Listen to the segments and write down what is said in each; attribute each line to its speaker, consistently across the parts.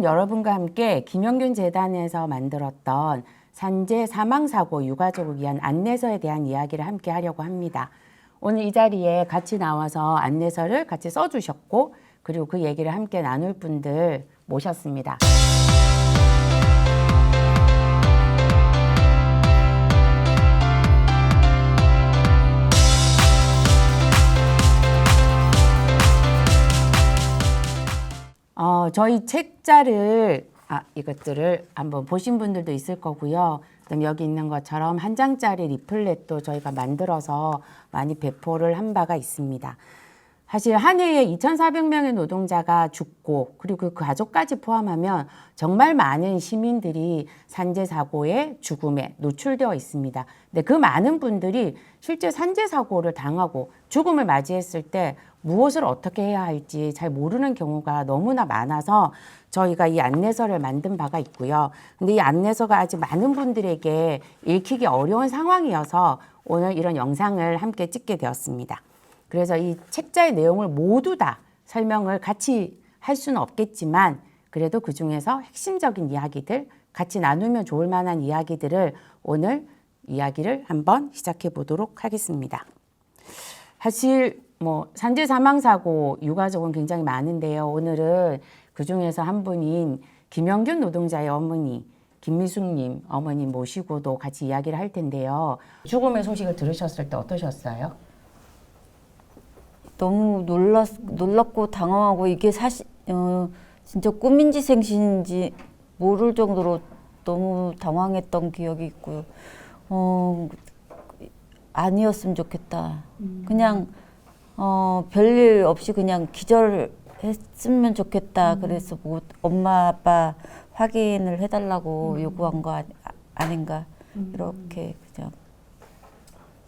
Speaker 1: 오늘은 여러분과 함께 김영균 재단에서 만들었던 산재 사망사고 유가족을 위한 안내서에 대한 이야기를 함께 하려고 합니다. 오늘 이 자리에 같이 나와서 안내서를 같이 써주셨고, 그리고 그 얘기를 함께 나눌 분들 모셨습니다. 저희 책자를 이것들을 한번 보신 분들도 있을 거고요. 그다음 여기 있는 것처럼 한 장짜리 리플렛도 저희가 만들어서 많이 배포를 한 바가 있습니다. 사실 한 해에 2,400명의 노동자가 죽고, 그리고 그 가족까지 포함하면 정말 많은 시민들이 산재 사고의 죽음에 노출되어 있습니다. 근데 그 많은 분들이 실제 산재 사고를 당하고 죽음을 맞이했을 때 무엇을 어떻게 해야 할지 잘 모르는 경우가 너무나 많아서 저희가 이 안내서를 만든 바가 있고요. 근데 이 안내서가 아직 많은 분들에게 읽히기 어려운 상황이어서 오늘 이런 영상을 함께 찍게 되었습니다. 그래서 이 책자의 내용을 모두 다 설명을 같이 할 수는 없겠지만, 그래도 그 중에서 핵심적인 이야기들, 같이 나누면 좋을 만한 이야기들을 오늘 이야기를 한번 시작해 보도록 하겠습니다. 사실 산재 사망사고 유가족은 굉장히 많은데요. 오늘은 그 중에서 한 분인 김영균 노동자의 어머니 김미숙님 어머님 모시고도 같이 이야기를 할 텐데요. 죽음의 소식을 들으셨을 때 어떠셨어요?
Speaker 2: 너무 놀랐고 당황하고, 이게 사실 진짜 꿈인지 생신인지 모를 정도로 너무 당황했던 기억이 있고요. 아니었으면 좋겠다. 그냥 별일 없이 그냥 기절했으면 좋겠다. 그래서 엄마 아빠 확인을 해달라고 요구한 거 아닌가, 이렇게 그냥.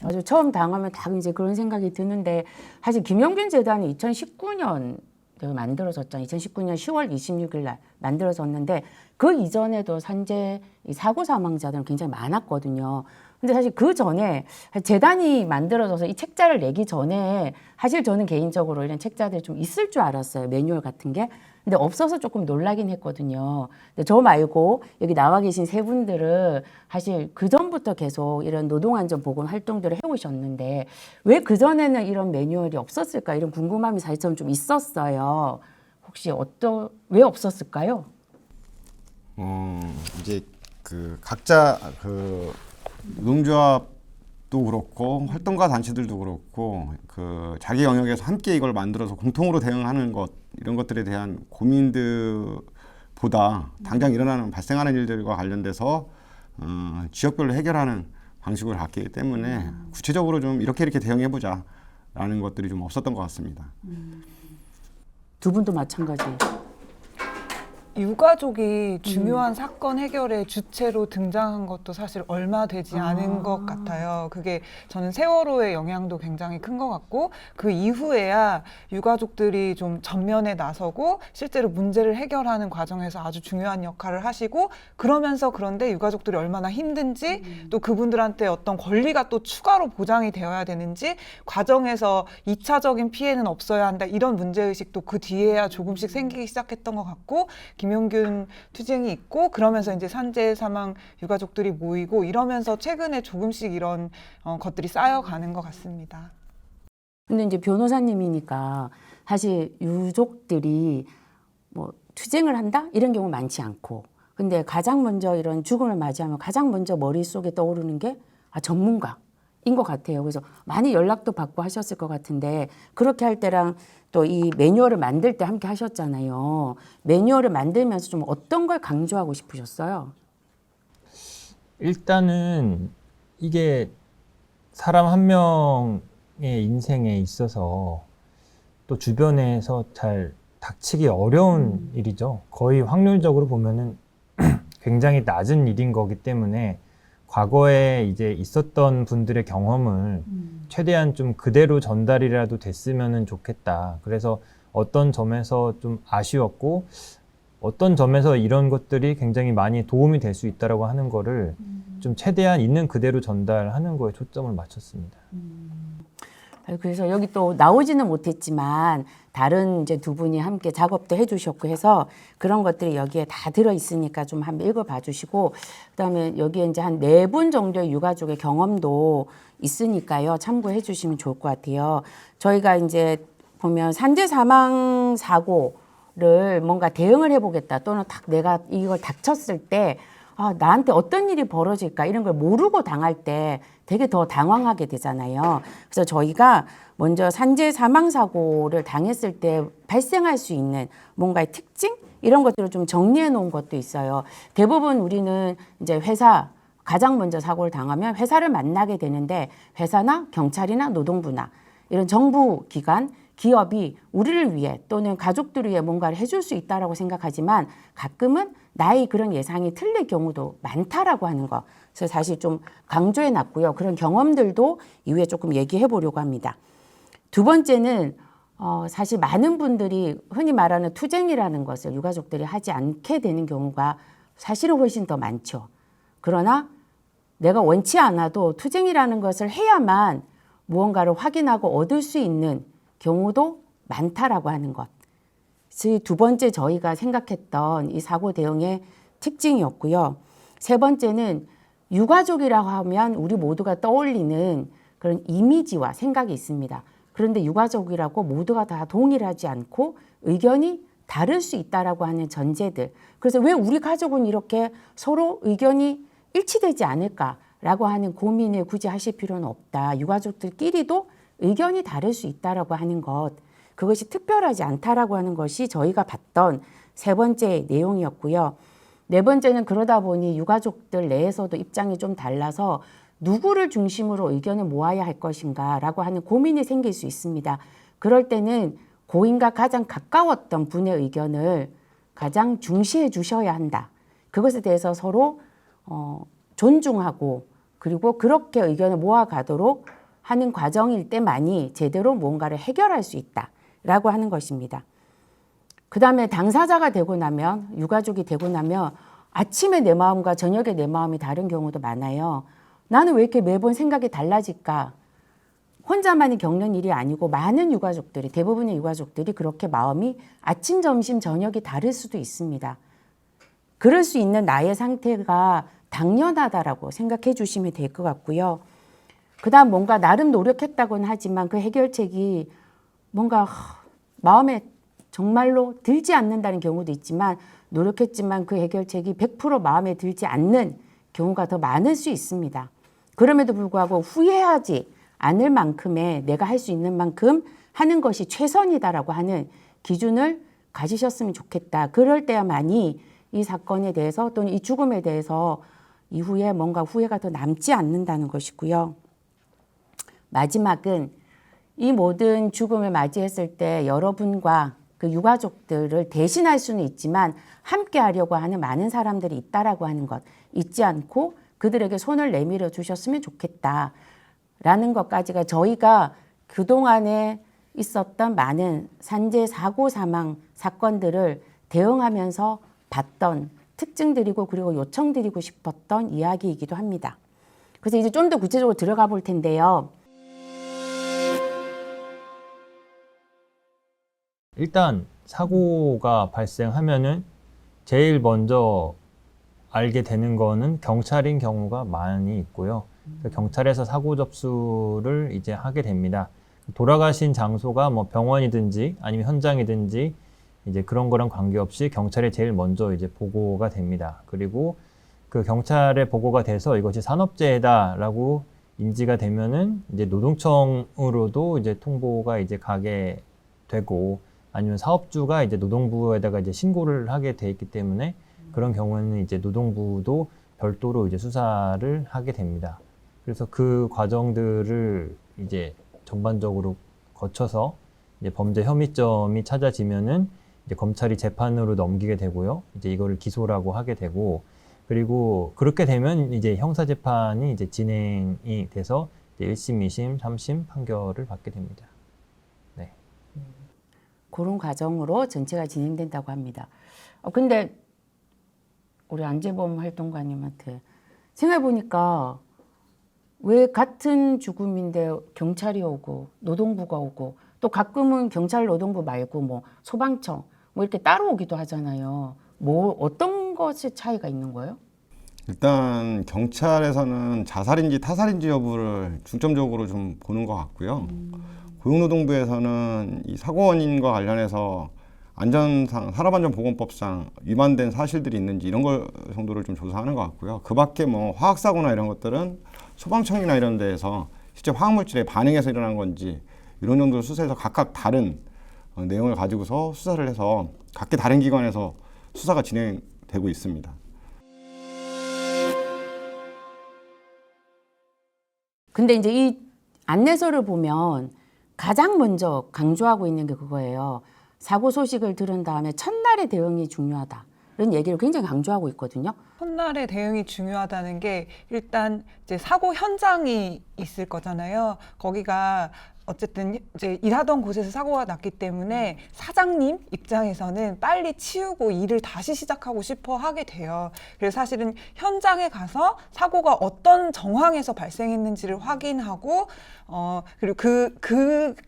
Speaker 1: 아주 처음 당하면 다 이제 그런 생각이 드는데, 사실 김영균 재단이 2019년 만들어졌잖아요. 2019년 10월 26일 날 만들어졌는데, 그 이전에도 산재 사고 사망자들은 굉장히 많았거든요. 근데 사실 그 전에 재단이 만들어져서 이 책자를 내기 전에 사실 저는 개인적으로 이런 책자들이 좀 있을 줄 알았어요. 매뉴얼 같은 게. 근데 없어서 조금 놀라긴 했거든요. 근데 저 말고 여기 나와 계신 세 분들은 사실 그 전부터 계속 이런 노동안전 보건 활동들을 해오셨는데, 왜 그 전에는 이런 매뉴얼이 없었을까, 이런 궁금함이 사실 저는 좀 있었어요. 혹시 왜 없었을까요?
Speaker 3: 이제 각자 노동조합도 그렇고 활동가 단체들도 그렇고 자기 영역에서 함께 이걸 만들어서 공통으로 대응하는 것, 이런 것들에 대한 고민들보다 당장 발생하는 일들과 관련돼서 지역별로 해결하는 방식을 갖기 때문에 구체적으로 좀 이렇게 대응해보자 라는 것들이 좀 없었던 것 같습니다.
Speaker 1: 두 분도 마찬가지.
Speaker 4: 유가족이 중요한 사건 해결의 주체로 등장한 것도 사실 얼마 되지 않은 것 같아요. 그게 저는 세월호의 영향도 굉장히 큰 것 같고, 그 이후에야 유가족들이 좀 전면에 나서고 실제로 문제를 해결하는 과정에서 아주 중요한 역할을 하시고, 그런데 유가족들이 얼마나 힘든지, 또 그분들한테 어떤 권리가 또 추가로 보장이 되어야 되는지, 과정에서 2차적인 피해는 없어야 한다, 이런 문제의식도 그 뒤에야 조금씩 생기기 시작했던 것 같고, 김영균 투쟁이 있고, 그러면서 이제 산재 사망 유가족들이 모이고, 이러면서 최근에 조금씩 이런 것들이 쌓여가는 것 같습니다.
Speaker 1: 근데 이제 변호사님이니까 사실 유족들이 투쟁을 한다? 이런 경우 많지 않고, 근데 가장 먼저 이런 죽음을 맞이하면 가장 먼저 머릿속에 떠오르는 게 전문가인 것 같아요. 그래서 많이 연락도 받고 하셨을 것 같은데, 그렇게 할 때랑 또 이 매뉴얼을 만들 때 함께 하셨잖아요. 매뉴얼을 만들면서 좀 어떤 걸 강조하고 싶으셨어요?
Speaker 5: 일단은 이게 사람 한 명의 인생에 있어서 또 주변에서 잘 닥치기 어려운 일이죠. 거의 확률적으로 보면은 굉장히 낮은 일인 거기 때문에 과거에 이제 있었던 분들의 경험을 최대한 좀 그대로 전달이라도 됐으면 좋겠다. 그래서 어떤 점에서 좀 아쉬웠고, 어떤 점에서 이런 것들이 굉장히 많이 도움이 될 수 있다라고 하는 거를 좀 최대한 있는 그대로 전달하는 거에 초점을 맞췄습니다.
Speaker 1: 그래서 여기 또 나오지는 못했지만 다른 이제 두 분이 함께 작업도 해주셨고 해서 그런 것들이 여기에 다 들어 있으니까 좀 한번 읽어봐 주시고 그다음에 여기에 이제 한 4분 정도의 유가족의 경험도 있으니까요. 참고해 주시면 좋을 것 같아요. 저희가 이제 보면 산재 사망 사고를 뭔가 대응을 해보겠다 또는 딱 내가 이걸 닥쳤을 때 아, 나한테 어떤 일이 벌어질까 이런 걸 모르고 당할 때 되게 더 당황하게 되잖아요. 그래서 저희가 먼저 산재 사망 사고를 당했을 때 발생할 수 있는 뭔가의 특징 이런 것들을 좀 정리해 놓은 것도 있어요. 대부분 우리는 이제 회사 가장 먼저 사고를 당하면 회사를 만나게 되는데 회사나 경찰이나 노동부나 이런 정부 기관 기업이 우리를 위해 또는 가족들을 위해 뭔가를 해줄 수 있다라고 생각하지만 가끔은 나의 그런 예상이 틀릴 경우도 많다라고 하는 거. 그래서 사실 좀 강조해 놨고요. 그런 경험들도 이후에 조금 얘기해 보려고 합니다. 두 번째는 사실 많은 분들이 흔히 말하는 투쟁이라는 것을 유가족들이 하지 않게 되는 경우가 사실은 훨씬 더 많죠. 그러나 내가 원치 않아도 투쟁이라는 것을 해야만 무언가를 확인하고 얻을 수 있는 경우도 많다라고 하는 것. 두 번째 저희가 생각했던 이 사고 대응의 특징이었고요. 세 번째는 유가족이라고 하면 우리 모두가 떠올리는 그런 이미지와 생각이 있습니다. 그런데 유가족이라고 모두가 다 동일하지 않고 의견이 다를 수 있다라고 하는 전제들. 그래서 왜 우리 가족은 이렇게 서로 의견이 일치되지 않을까라고 하는 고민을 굳이 하실 필요는 없다. 유가족들끼리도 의견이 다를 수 있다라고 하는 것. 그것이 특별하지 않다라고 하는 것이 저희가 봤던 세 번째 내용이었고요. 네 번째는 그러다 보니 유가족들 내에서도 입장이 좀 달라서 누구를 중심으로 의견을 모아야 할 것인가라고 하는 고민이 생길 수 있습니다. 그럴 때는 고인과 가장 가까웠던 분의 의견을 가장 중시해 주셔야 한다. 그것에 대해서 서로 존중하고 그리고 그렇게 의견을 모아가도록 하는 과정일 때만이 제대로 뭔가를 해결할 수 있다라고 하는 것입니다. 그 다음에 당사자가 되고 나면 유가족이 되고 나면 아침에 내 마음과 저녁에 내 마음이 다른 경우도 많아요. 나는 왜 이렇게 매번 생각이 달라질까? 혼자만이 겪는 일이 아니고 많은 유가족들이 대부분의 유가족들이 그렇게 마음이 아침, 점심, 저녁이 다를 수도 있습니다. 그럴 수 있는 나의 상태가 당연하다라고 생각해 주시면 될 것 같고요. 그 다음 뭔가 나름 노력했다고는 하지만 그 해결책이 뭔가 마음에 정말로 들지 않는다는 경우도 있지만 노력했지만 그 해결책이 100% 마음에 들지 않는 경우가 더 많을 수 있습니다. 그럼에도 불구하고 후회하지 않을 만큼의 내가 할 수 있는 만큼 하는 것이 최선이다라고 하는 기준을 가지셨으면 좋겠다. 그럴 때야만이 이 사건에 대해서 또는 이 죽음에 대해서 이후에 뭔가 후회가 더 남지 않는다는 것이고요. 마지막은 이 모든 죽음을 맞이했을 때 여러분과 그 유가족들을 대신할 수는 있지만 함께 하려고 하는 많은 사람들이 있다라고 하는 것 잊지 않고 그들에게 손을 내밀어 주셨으면 좋겠다라는 것까지가 저희가 그동안에 있었던 많은 산재 사고 사망 사건들을 대응하면서 봤던 특징들이고 그리고 요청드리고 싶었던 이야기이기도 합니다. 그래서 이제 좀 더 구체적으로 들어가 볼 텐데요.
Speaker 5: 일단 사고가 발생하면은 제일 먼저 알게 되는 거는 경찰인 경우가 많이 있고요. 경찰에서 사고 접수를 이제 하게 됩니다. 돌아가신 장소가 뭐 병원이든지 아니면 현장이든지 이제 그런 거랑 관계없이 경찰에 제일 먼저 이제 보고가 됩니다. 그리고 그 경찰에 보고가 돼서 이것이 산업재해다라고 인지가 되면은 이제 노동청으로도 이제 통보가 이제 가게 되고 아니면 사업주가 이제 노동부에다가 이제 신고를 하게 돼 있기 때문에 그런 경우에는 이제 노동부도 별도로 이제 수사를 하게 됩니다. 그래서 그 과정들을 이제 전반적으로 거쳐서 이제 범죄 혐의점이 찾아지면은 이제 검찰이 재판으로 넘기게 되고요. 이제 이거를 기소라고 하게 되고 그리고 그렇게 되면 이제 형사 재판이 이제 진행이 돼서 이제 1심, 2심, 3심 판결을 받게 됩니다. 네.
Speaker 1: 그런 과정으로 전체가 진행된다고 합니다. 근데 우리 안재범 활동가님한테 생각해보니까 왜 같은 죽음인데 경찰이 오고 노동부가 오고 또 가끔은 경찰 노동부 말고 뭐 소방청 뭐 이렇게 따로 오기도 하잖아요. 뭐 어떤 것이 차이가 있는 거예요?
Speaker 3: 일단 경찰에서는 자살인지 타살인지 여부를 중점적으로 좀 보는 것 같고요. 고용노동부에서는 이 사고 원인과 관련해서 안전상 산업안전보건법상 위반된 사실들이 있는지 이런 걸 정도를 좀 조사하는 것 같고요. 그 밖에 뭐 화학사고나 이런 것들은 소방청이나 이런 데에서 실제 화학물질에 반응해서 일어난 건지 이런 정도를 수사해서 각각 다른 내용을 가지고서 수사를 해서 각기 다른 기관에서 수사가 진행되고 있습니다.
Speaker 1: 근데 이제 이 안내서를 보면 가장 먼저 강조하고 있는 게 그거예요. 사고 소식을 들은 다음에 첫날의 대응이 중요하다. 이런 얘기를 굉장히 강조하고 있거든요.
Speaker 4: 첫날의 대응이 중요하다는 게 일단 이제 사고 현장이 있을 거잖아요. 거기가 어쨌든 이제 일하던 곳에서 사고가 났기 때문에 사장님 입장에서는 빨리 치우고 일을 다시 시작하고 싶어 하게 돼요. 그래서 사실은 현장에 가서 사고가 어떤 정황에서 발생했는지를 확인하고 그리고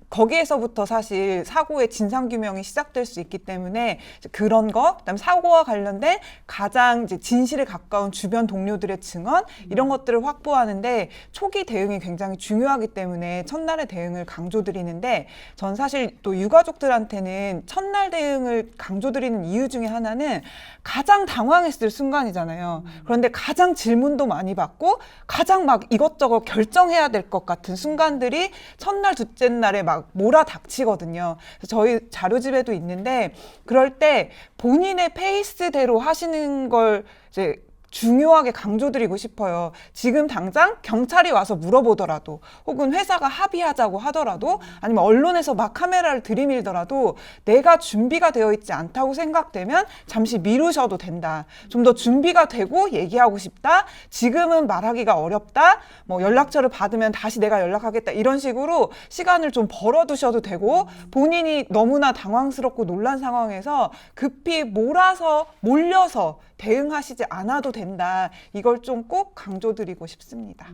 Speaker 4: 거기에서부터 사실 사고의 진상규명이 시작될 수 있기 때문에 그런 거, 그다음에 사고와 관련된 가장 이제 진실에 가까운 주변 동료들의 증언 이런 것들을 확보하는데 초기 대응이 굉장히 중요하기 때문에 첫날의 대응을 강조드리는데 전 사실 또 유가족들한테는 첫날 대응을 강조드리는 이유 중에 하나는 가장 당황했을 순간이잖아요. 그런데 가장 질문도 많이 받고 가장 막 이것저것 결정해야 될 것 같은 순간들이 첫날, 둘째 날에 막 몰아닥치거든요. 그래서 저희 자료집에도 있는데 그럴 때 본인의 페이스대로 하시는 걸 이제 중요하게 강조드리고 싶어요. 지금 당장 경찰이 와서 물어보더라도 혹은 회사가 합의하자고 하더라도 아니면 언론에서 막 카메라를 들이밀더라도 내가 준비가 되어 있지 않다고 생각되면 잠시 미루셔도 된다. 좀 더 준비가 되고 얘기하고 싶다. 지금은 말하기가 어렵다. 뭐 연락처를 받으면 다시 내가 연락하겠다. 이런 식으로 시간을 좀 벌어두셔도 되고 본인이 너무나 당황스럽고 놀란 상황에서 급히 몰려서 대응하시지 않아도 된다. 이걸 좀 꼭 강조드리고 싶습니다.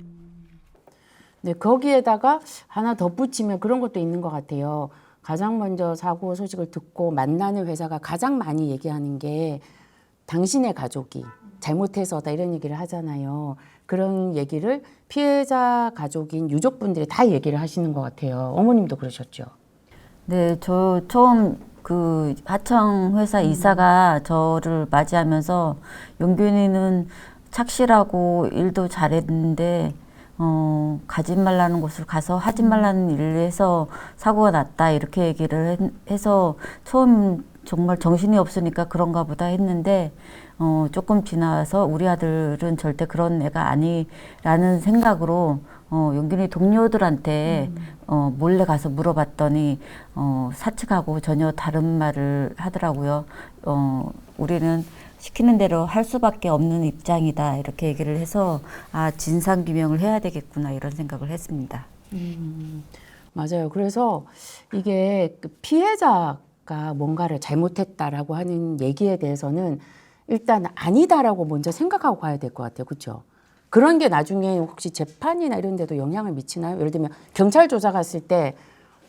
Speaker 1: 네, 거기에다가 하나 덧붙이면 그런 것도 있는 것 같아요. 가장 먼저 사고 소식을 듣고 만나는 회사가 가장 많이 얘기하는 게 당신의 가족이 잘못해서다 이런 얘기를 하잖아요. 그런 얘기를 피해자 가족인 유족분들이 다 얘기를 하시는 것 같아요. 어머님도 그러셨죠?
Speaker 2: 네, 저 처음 그 하청 회사 이사가 저를 맞이하면서 용균이는 착실하고 일도 잘했는데 가지 말라는 곳을 가서 하지 말라는 일을 해서 사고가 났다 이렇게 얘기를 해서 처음 정말 정신이 없으니까 그런가 보다 했는데 조금 지나서 우리 아들은 절대 그런 애가 아니라는 생각으로 용균이 동료들한테 몰래 가서 물어봤더니 사측하고 전혀 다른 말을 하더라고요. 우리는 시키는 대로 할 수밖에 없는 입장이다 이렇게 얘기를 해서 아 진상규명을 해야 되겠구나 이런 생각을 했습니다.
Speaker 1: 맞아요. 그래서 이게 그 피해자가 뭔가를 잘못했다라고 하는 얘기에 대해서는 일단 아니다라고 먼저 생각하고 가야 될 것 같아요. 그렇죠? 그런 게 나중에 혹시 재판이나 이런 데도 영향을 미치나요? 예를 들면 경찰 조사 갔을 때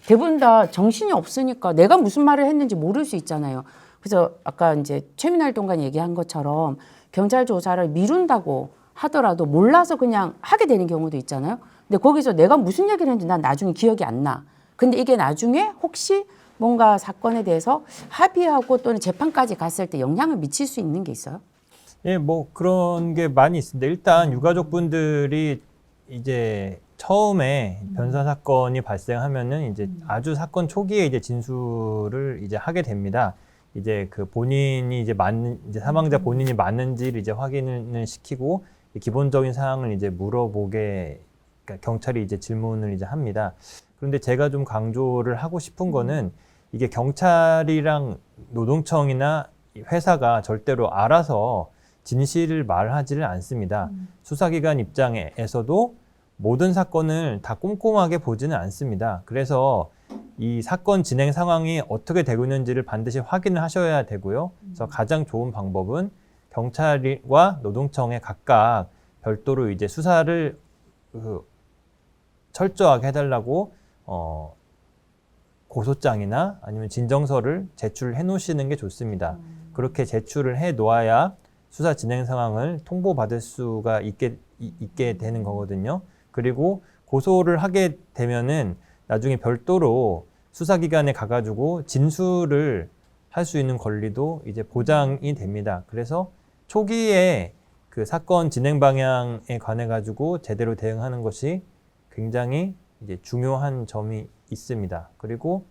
Speaker 1: 대부분 다 정신이 없으니까 내가 무슨 말을 했는지 모를 수 있잖아요. 그래서 아까 이제 최민아 동관이 얘기한 것처럼 경찰 조사를 미룬다고 하더라도 몰라서 그냥 하게 되는 경우도 있잖아요. 근데 거기서 내가 무슨 얘기를 했는지 난 나중에 기억이 안 나. 근데 이게 나중에 혹시 뭔가 사건에 대해서 합의하고 또는 재판까지 갔을 때 영향을 미칠 수 있는 게 있어요?
Speaker 5: 예, 뭐 그런 게 많이 있습니다. 일단 유가족분들이 이제 처음에 변사 사건이 발생하면은 이제 아주 사건 초기에 이제 진술을 이제 하게 됩니다. 이제 그 본인이 이제 이제 사망자 본인이 맞는지를 이제 확인을 시키고 기본적인 사항을 이제 물어보게 그러니까 경찰이 이제 질문을 이제 합니다. 그런데 제가 좀 강조를 하고 싶은 거는 이게 경찰이랑 노동청이나 회사가 절대로 알아서 진실을 말하지를 않습니다. 수사기관 입장에서도 모든 사건을 다 꼼꼼하게 보지는 않습니다. 그래서 이 사건 진행 상황이 어떻게 되고 있는지를 반드시 확인을 하셔야 되고요. 그래서 가장 좋은 방법은 경찰과 노동청에 각각 별도로 이제 수사를 철저하게 해달라고 고소장이나 아니면 진정서를 제출해 놓으시는 게 좋습니다. 그렇게 제출을 해 놓아야 수사 진행 상황을 통보받을 수가 있게 되는 거거든요. 그리고 고소를 하게 되면은 나중에 별도로 수사기관에 가가지고 진술을 할 수 있는 권리도 이제 보장이 됩니다. 그래서 초기에 그 사건 진행 방향에 관해 가지고 제대로 대응하는 것이 굉장히 이제 중요한 점이 있습니다. 그리고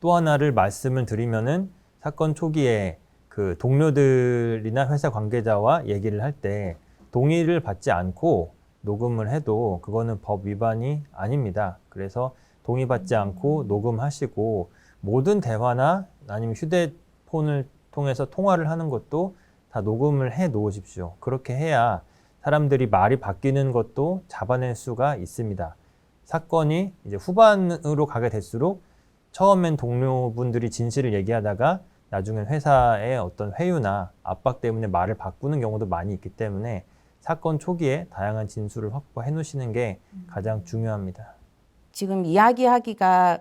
Speaker 5: 또 하나를 말씀을 드리면은 사건 초기에 그 동료들이나 회사 관계자와 얘기를 할 때 동의를 받지 않고 녹음을 해도 그거는 법 위반이 아닙니다. 그래서 동의받지 않고 녹음하시고 모든 대화나 아니면 휴대폰을 통해서 통화를 하는 것도 다 녹음을 해 놓으십시오. 그렇게 해야 사람들이 말이 바뀌는 것도 잡아낼 수가 있습니다. 사건이 이제 후반으로 가게 될수록 처음엔 동료분들이 진실을 얘기하다가 나중엔 회사의 어떤 회유나 압박 때문에 말을 바꾸는 경우도 많이 있기 때문에 사건 초기에 다양한 진술을 확보해 놓으시는 게 가장 중요합니다.
Speaker 1: 지금 이야기하기가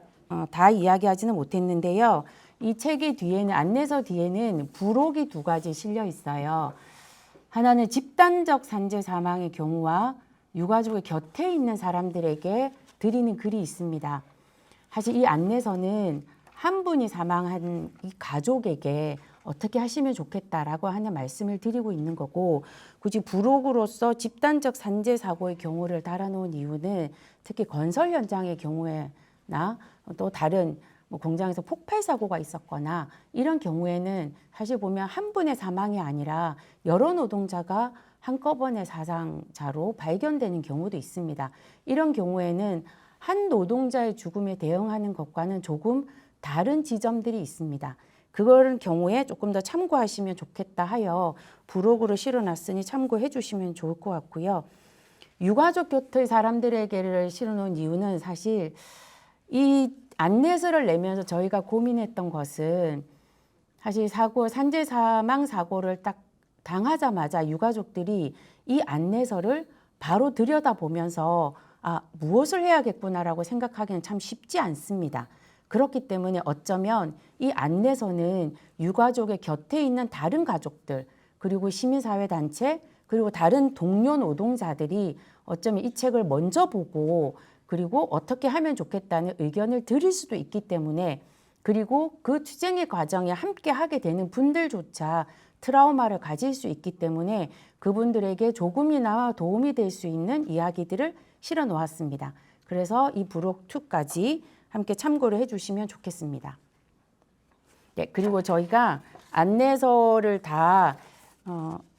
Speaker 1: 다 이야기하지는 못했는데요. 이 책의 뒤에는 안내서 뒤에는 부록이 2가지 실려 있어요. 하나는 집단적 산재 사망의 경우와 유가족의 곁에 있는 사람들에게 드리는 글이 있습니다. 사실 이 안내서는 한 분이 사망한 이 가족에게 어떻게 하시면 좋겠다라고 하는 말씀을 드리고 있는 거고, 굳이 부록으로서 집단적 산재 사고의 경우를 달아놓은 이유는 특히 건설 현장의 경우에나 또 다른 뭐 공장에서 폭발 사고가 있었거나 이런 경우에는 사실 보면 한 분의 사망이 아니라 여러 노동자가 한꺼번에 사상자로 발견되는 경우도 있습니다. 이런 경우에는 한 노동자의 죽음에 대응하는 것과는 조금 다른 지점들이 있습니다. 그런 경우에 조금 더 참고하시면 좋겠다 하여 부록으로 실어놨으니 참고해 주시면 좋을 것 같고요. 유가족 곁의 사람들에게를 실어놓은 이유는 사실 이 안내서를 내면서 저희가 고민했던 것은 사실 산재 사망 사고를 딱 당하자마자 유가족들이 이 안내서를 바로 들여다보면서 무엇을 해야겠구나라고 생각하기는 참 쉽지 않습니다. 그렇기 때문에 어쩌면 이 안내서는 유가족의 곁에 있는 다른 가족들, 그리고 시민사회단체, 그리고 다른 동료 노동자들이 어쩌면 이 책을 먼저 보고 그리고 어떻게 하면 좋겠다는 의견을 드릴 수도 있기 때문에, 그리고 그 투쟁의 과정에 함께 하게 되는 분들조차 트라우마를 가질 수 있기 때문에 그분들에게 조금이나마 도움이 될 수 있는 이야기들을 실어 놓았습니다. 그래서 이 부록 2까지 함께 참고를 해주시면 좋겠습니다. 네, 그리고 저희가 안내서를 다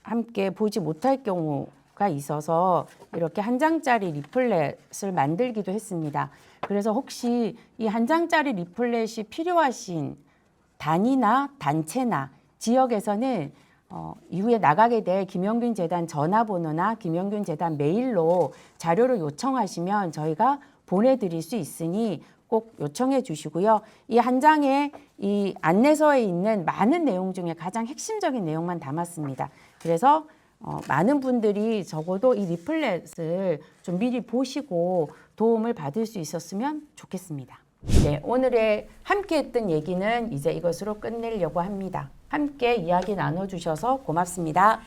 Speaker 1: 함께 보지 못할 경우가 있어서 이렇게 한 장짜리 리플렛을 만들기도 했습니다. 그래서 혹시 이 한 장짜리 리플렛이 필요하신 단위나 단체나 지역에서는 이후에 나가게 될 김영균 재단 전화번호나 김영균 재단 메일로 자료를 요청하시면 저희가 보내드릴 수 있으니 꼭 요청해 주시고요. 이 한 장의 이 안내서에 있는 많은 내용 중에 가장 핵심적인 내용만 담았습니다. 그래서 많은 분들이 적어도 이 리플렛을 좀 미리 보시고 도움을 받을 수 있었으면 좋겠습니다. 네, 오늘의 함께 했던 얘기는 이제 이것으로 끝내려고 합니다. 함께 이야기 나눠주셔서 고맙습니다.